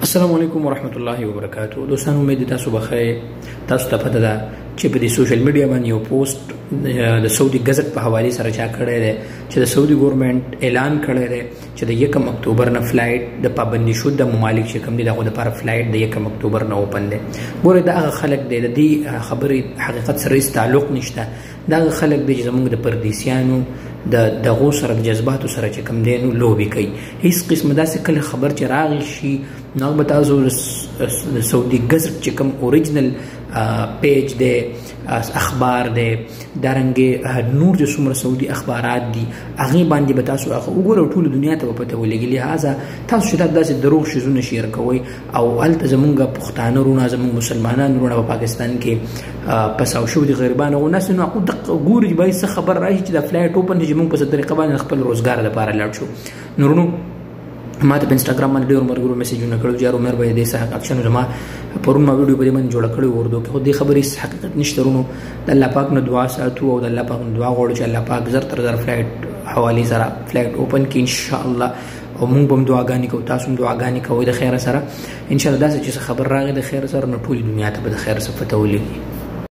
السلام علیکم ورحمت الله وبرکاتہ. دوستان امید تاسو بخیر. تاسو ته پته ده چې په دې سوشل میډیا باندې یو پوسټ د سعودي گزټ په حواله سره چا کړی دی چې د سعودي ګورنمنت اعلان کړی دی چې د 1 اکتوبر نه فلایټ د پابندي شوده ممالک چې کوم دي دغه لپاره فلایټ د 1 اکتوبر نه اوپن دی. ګوره دا هغه خلک دی د دې خبرې حقیقت سره هیڅ تعلق نشته. دا هغه خلک دی چې زموږ د پردیسیانو د دغو سره د جذباتو سره چې کوم دی نو لوبې کوي. هیڅ قسمه داسې کله خبر چې راغی شي نو به تاسو د سعودي گزټ چې کوم اوریجنل پیج دی اخبار دی دارنګې نور چې څومره سعودي اخبارات دي هغې باندې به تاسو هغه وګورئ ټوله دنیا ته به پته ولګي. لهذا تاسو چې داسې دروغ شیزونه شیر کوئ او هلته زمونږ پښتانه وروڼه زمونږ مسلمانان وروڼه په پاکستان کې پساو شوي دي غریبان هغو ناسې نو هغو دقه ګوري چې باید څه خبر راشي چې دا فلایټ اوپن دی چې موږ په څه طریقه باندې خپل روزګار لپاره لاړ شو. نورونو ما ته په انسټاګرام باندې ډېرو ملګرو میسیجونه کړي چې یار عمر به دې څه اکشن زما پرون ما ویډیو په دې باندې جوړه کړې اردو کې خو دې خبرې حقیقت نشته. ورونو د الله پاک نه دعا ساتو او د الله پاک نه دعا غواړو چې الله پاک زر تر زر فلایټ حوالې سره فلایټ اوپن کړي ان شاء الله. او موږ به هم دعاګانې کوو تاسو هم دعاګانې کوئ د خیر سره ان شاء الله. داسې چې خبر راغی د خیر سره نو ټولې دنیا ته به د خیر څه پته ولګي.